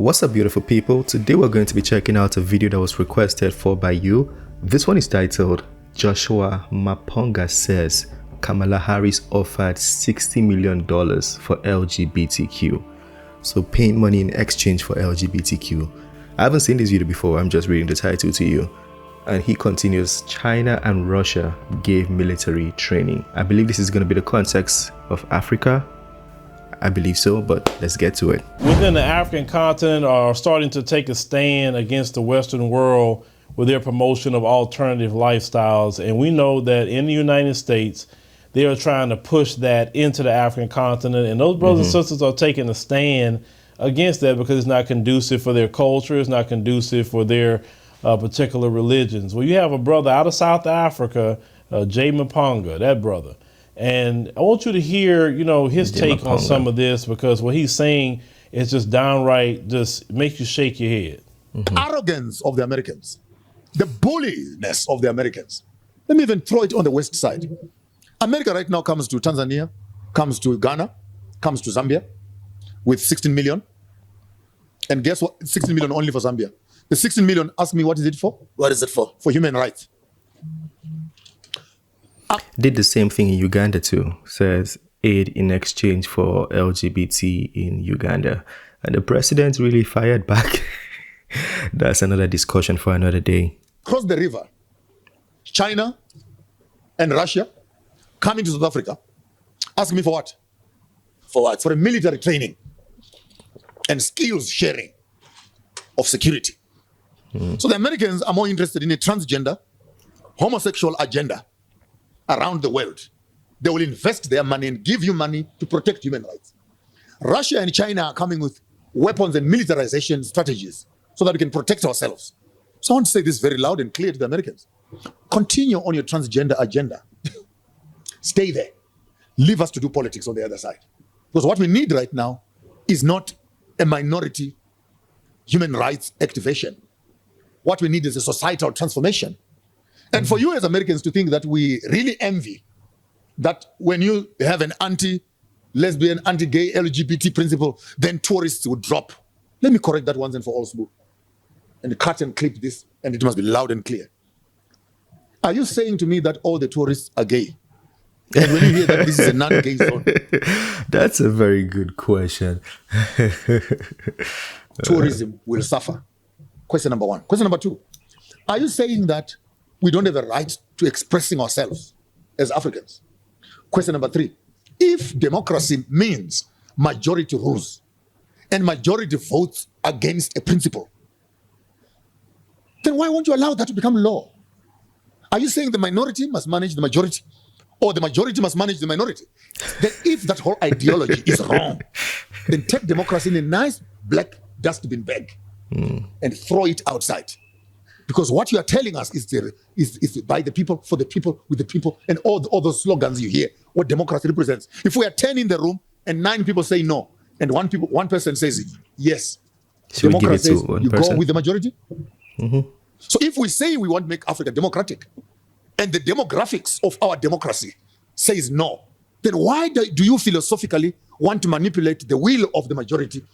What's up, beautiful people? Today we're going to be checking out a video that was requested for by you. This one is titled Joshua Maponga says Kamala Harris offered $60 million for LGBTQ. So paying money in exchange for LGBTQ. I haven't seen this video before, I'm just reading the title to you. And he continues, China and Russia gave military training. I believe this is going to be the context of Africa. I believe so, but let's get to it. Within the African continent are starting to take a stand against the Western world with their promotion of alternative lifestyles. And we know that in the United States, they are trying to push that into the African continent. And those brothers and sisters are taking a stand against that because it's not conducive for their culture. It's not conducive for their particular religions. Well, you have a brother out of South Africa, Jay Maponga, that brother. And I want you to hear, his take on some of this, because what he's saying is just downright just makes you shake your head. Arrogance of the Americans, the bulliness of the Americans. Let me even throw it on the West side. America right now comes to Tanzania, comes to Ghana, comes to Zambia with 16 million. And guess what? 16 million only for Zambia. The 16 million, ask me, what is it for? What is it for? For human rights. Did the same thing in Uganda too. Says aid in exchange for LGBT in Uganda. And the president really fired back. That's another discussion for another day. Cross the river, China and Russia coming to South Africa. Ask me for what? For what? For a military training and skills sharing of security. So the Americans are more interested in a transgender, homosexual agenda around the world. They will invest their money and give you money to protect human rights. Russia and China are coming with weapons and militarization strategies so that we can protect ourselves. So I want to say this very loud and clear to the Americans. Continue on your transgender agenda. Stay there. Leave us to do politics on the other side. Because what we need right now is not a minority human rights activation. What we need is a societal transformation. And for you as Americans to think that we really envy that when you have an anti-lesbian, anti-gay, LGBT principle, then tourists would drop. Let me correct that once and for all, Smooth. And cut and clip this, and it must be loud and clear. Are you saying to me that all the tourists are gay? And when you hear that this is a non-gay zone? That's a very good question. Tourism will suffer. Question number one. Question number two. Are you saying that we don't have a right to expressing ourselves as Africans? Question number three. If democracy means majority rules and majority votes against a principle, then why won't you allow that to become law? Are you saying the minority must manage the majority, or the majority must manage the minority? Then if that whole ideology is wrong, then take democracy in a nice black dustbin bag and throw it outside. Because what you are telling us is by the people, for the people, with the people, and all those slogans you hear, what democracy represents. If we are 10 in the room and 9 people say no, and one person says yes, Should democracy says you person? go with the majority. So if we say we want to make Africa democratic, and the demographics of our democracy says no, then why do you philosophically want to manipulate the will of the majority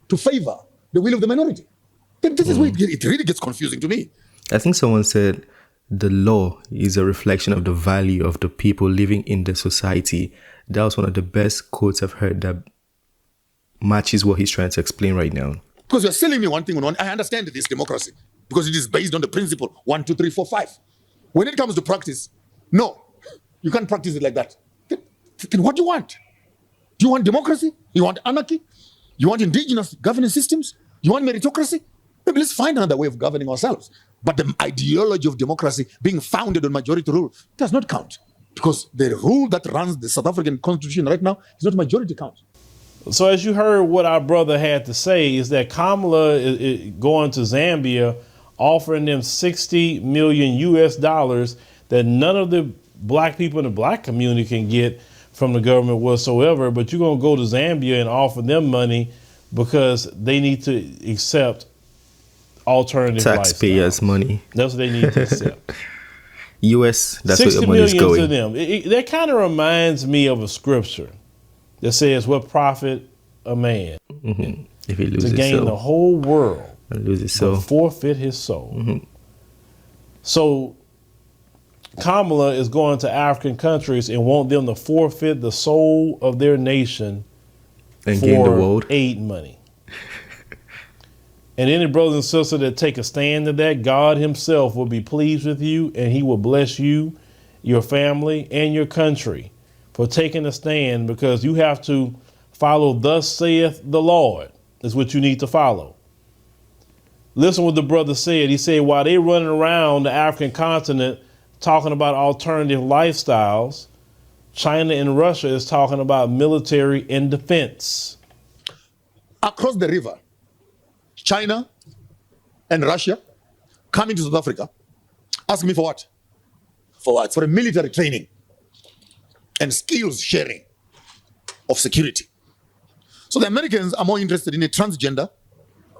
to favor the will of the minority? Then this is where it really gets confusing to me. I think someone said the law is a reflection of the value of the people living in the society. That was one of the best quotes I've heard that matches what he's trying to explain right now. Because you're selling me one thing on one. I understand this democracy because it is based on the principle 1, 2, 3, 4, 5. When it comes to practice, no, you can't practice it like that. Then what do you want? Do you want democracy? You want anarchy? You want indigenous governance systems? You want meritocracy? Maybe let's find another way of governing ourselves. But the ideology of democracy being founded on majority rule does not count. Because the rule that runs the South African constitution right now is not majority count. So as you heard what our brother had to say is that Kamala is going to Zambia, offering them $60 million US that none of the black people in the black community can get from the government whatsoever. But you're going to go to Zambia and offer them money because they need to accept alternative taxpayers' money. That's what they need to accept. US, that's where the money is going. To them. That kind of reminds me of a scripture that says, what profit a man? If he to loses gain soul. the whole world, And loses but soul. forfeit his soul. So Kamala is going to African countries and want them to forfeit the soul of their nation And gain the for world. aid money. And any brothers and sisters that take a stand to that, God himself will be pleased with you, and he will bless you, your family, and your country for taking a stand, because you have to follow thus saith the Lord is what you need to follow. Listen what the brother said. He said, while they running around the African continent talking about alternative lifestyles, China and Russia is talking about military and defense. Across the river, China and Russia coming to South Africa, ask me for what? For what? For a military training and skills sharing of security. So the Americans are more interested in a transgender,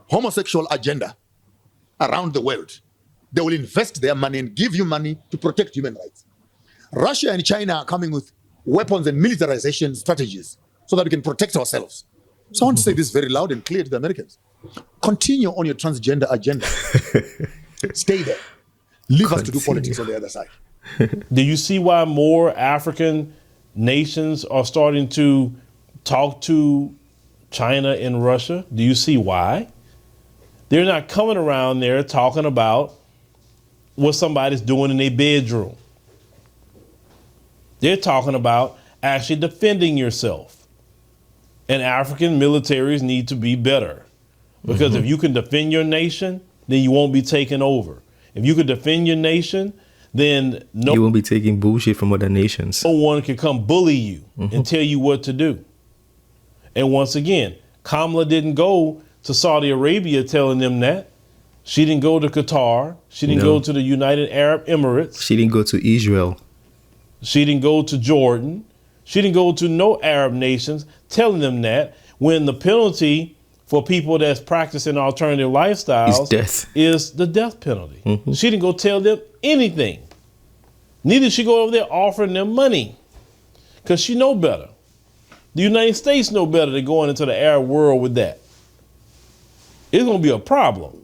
homosexual agenda around the world. They will invest their money and give you money to protect human rights. Russia and China are coming with weapons and militarization strategies so that we can protect ourselves. So I want to say this very loud and clear to the Americans. Continue on your transgender agenda. Stay there. Leave us to do politics on the other side. Do you see why more African nations are starting to talk to China and Russia? Do you see why? They're not coming around there talking about what somebody's doing in their bedroom. They're talking about actually defending yourself. And African militaries need to be better. Because if you can defend your nation, then you won't be taken over. If you can defend your nation, then You won't be taking bullshit from other nations. no one can come bully you and tell you what to do. And once again, Kamala didn't go to Saudi Arabia telling them that. She didn't go to Qatar. She didn't No. go to the United Arab Emirates. She didn't go to Israel. She didn't go to Jordan. She didn't go to no Arab nations telling them that, when the penalty for people that's practicing alternative lifestyles Is death. is the death penalty. She didn't go tell them anything. Neither did she go over there offering them money, because she know better. The United States know better than going into the Arab world with that. It's going to be a problem.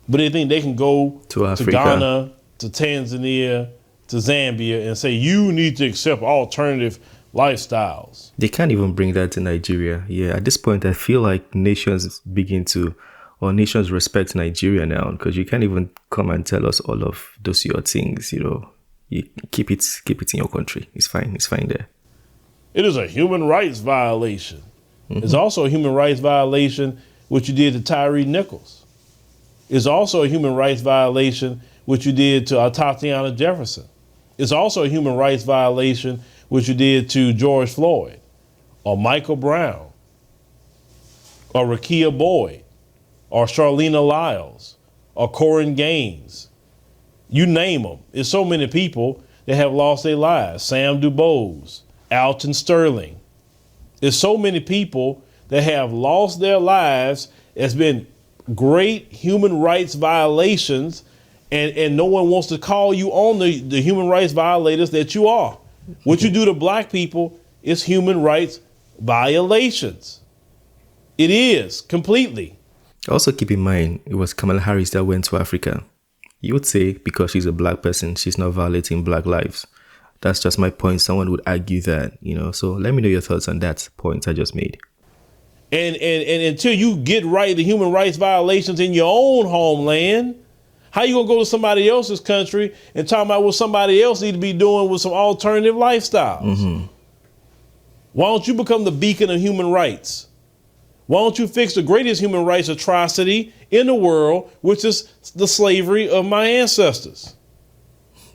But they think they can go To Africa. Ghana, to Tanzania, to Zambia and say, you need to accept alternative lifestyles. They can't even bring that to Nigeria. Yeah, at this point, I feel like nations nations respect Nigeria now, because you can't even come and tell us all of those your things. You keep it in your country. It's fine there. It is a human rights violation. It's also a human rights violation what you did to Tyree Nichols. It's also a human rights violation what you did to Tatiana Jefferson. It's also a human rights violation what you did to George Floyd, or Michael Brown, or Rakia Boyd, or Charlena Lyles, or Corin Gaines. You name them. There's so many people that have lost their lives. Sam DuBose, Alton Sterling. There's so many people that have lost their lives. It's been great human rights violations, and no one wants to call you on the human rights violators that you are. What you do to black people is human rights violations. It is, completely. Also, keep in mind, it was Kamala Harris that went to Africa. You would say because she's a black person, she's not violating black lives. That's just my point. Someone would argue that, So let me know your thoughts on that point I just made. And until you get right the human rights violations in your own homeland, how you gonna go to somebody else's country and talk about what somebody else need to be doing with some alternative lifestyles? Why don't you become the beacon of human rights? Why don't you fix the greatest human rights atrocity in the world, which is the slavery of my ancestors?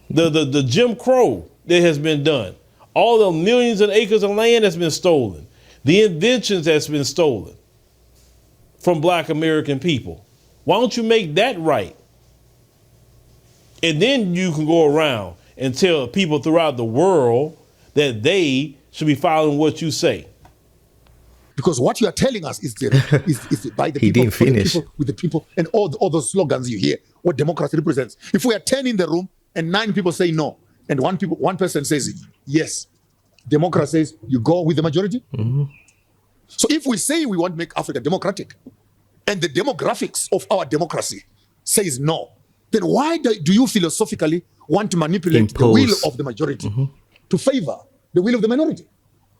The Jim Crow that has been done. All the millions of acres of land that's been stolen. The inventions that's been stolen from black American people. Why don't you make that right? And then you can go around and tell people throughout the world that they should be following what you say. Because what you are telling us is by the He people, didn't for the finish. people, with the people, and all those slogans you hear, what democracy represents. If we are 10 in the room and 9 people say no, and one person says yes, democracy says you go with the majority. So if we say we want to make Africa democratic, and the demographics of our democracy says no, then why do you philosophically want to manipulate the will of the majority to favor the will of the minority?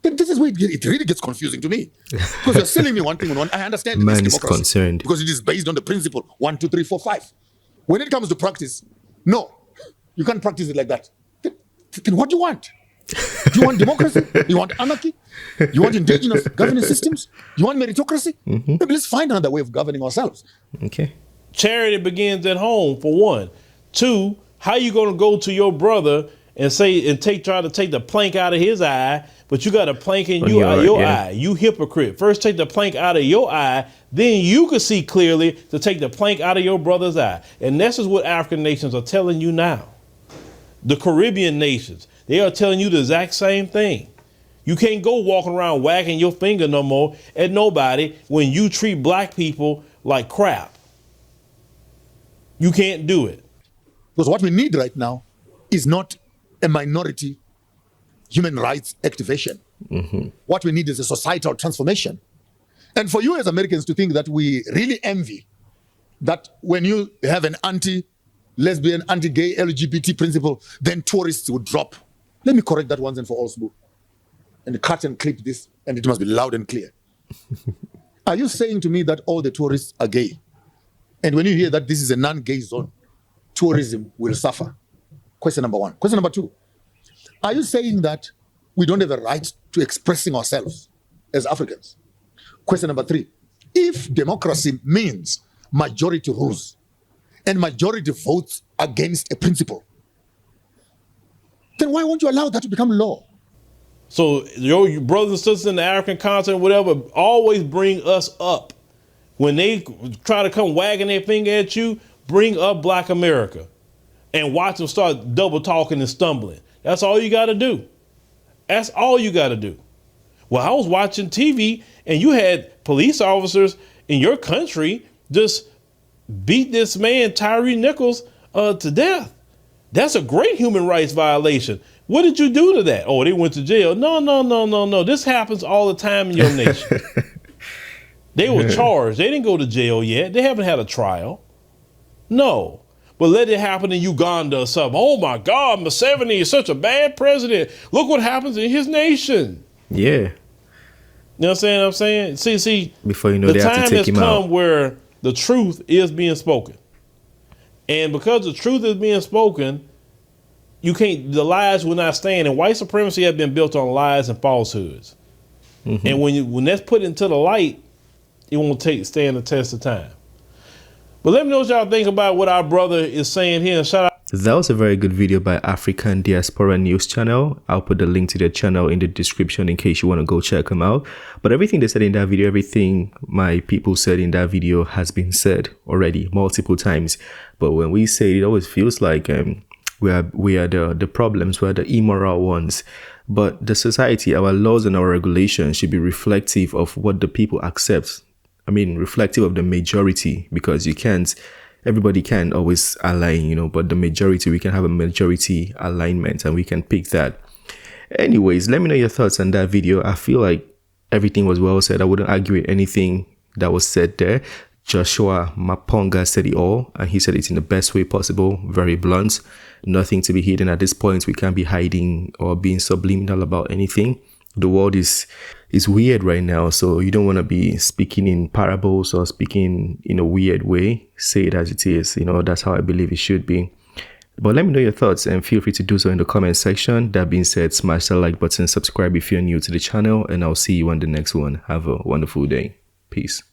Then this is where it really gets confusing to me. Because you're selling me one thing on one. I understand Man it's is democracy concerned. because it is based on the principle 1, 2, 3, 4, 5. When it comes to practice, no, you can't practice it like that. Then what do you want? Do you want democracy? Do you want anarchy? You want indigenous governing systems? You want meritocracy? Maybe let's find another way of governing ourselves. Okay. Charity begins at home, for one. 2, how you going to go to your brother and try to take the plank out of his eye, but you got a plank in your eye? You hypocrite. First take the plank out of your eye, then you can see clearly to take the plank out of your brother's eye. And this is what African nations are telling you now. The Caribbean nations, they are telling you the exact same thing. You can't go walking around wagging your finger no more at nobody when you treat black people like crap. You can't do it. Because what we need right now is not a minority human rights activation. What we need is a societal transformation. And for you as Americans to think that we really envy that when you have an anti-lesbian, anti-gay, LGBT principle, then tourists would drop. Let me correct that once and for all, Sbu. And cut and clip this, and it must be loud and clear. Are you saying to me that all the tourists are gay? And when you hear that this is a non-gay zone, tourism will suffer? Question number 1. Question number 2. Are you saying that we don't have a right to expressing ourselves as Africans? Question number 3. If democracy means majority rules and majority votes against a principle, then why won't you allow that to become law? So your brothers and sisters in the African continent, whatever, always bring us up. When they try to come wagging their finger at you, bring up Black America and watch them start double talking and stumbling. That's all you got to do. That's all you got to do. Well, I was watching TV and you had police officers in your country just beat this man, Tyree Nichols, to death. That's a great human rights violation. What did you do to that? Oh, they went to jail. No. This happens all the time in your nation. They were charged. They didn't go to jail yet. They haven't had a trial. No. But let it happen in Uganda or something. Oh my God, Museveni is such a bad president. Look what happens in his nation. Yeah. You know what I'm saying? See, before you know, the they have time to take has him come out. where the truth is being spoken. And because the truth is being spoken, the lies will not stand. And white supremacy has been built on lies and falsehoods. And when that's put into the light, it won't stand the test of time. But let me know what y'all think about what our brother is saying here. And shout out. That was a very good video by African Diaspora News Channel. I'll put the link to their channel in the description in case you want to go check them out. But everything they said in that video, everything my people said in that video has been said already multiple times. But when we say it, it always feels like we are the problems, we are the immoral ones. But the society, our laws and our regulations should be reflective of what the people accept. I mean, reflective of the majority, because everybody can't always align, but the majority, we can have a majority alignment and we can pick that. Anyways, let me know your thoughts on that video. I feel like everything was well said. I wouldn't argue with anything that was said there. Joshua Maponga said it all, and he said it in the best way possible, very blunt. Nothing to be hidden at this point. We can't be hiding or being subliminal about anything. The world is weird right now, so you don't want to be speaking in parables or speaking in a weird way. Say it as it is. That's how I believe it should be. But let me know your thoughts and feel free to do so in the comment section. That being said, smash the like button, subscribe if you're new to the channel, and I'll see you on the next one. Have a wonderful day. Peace.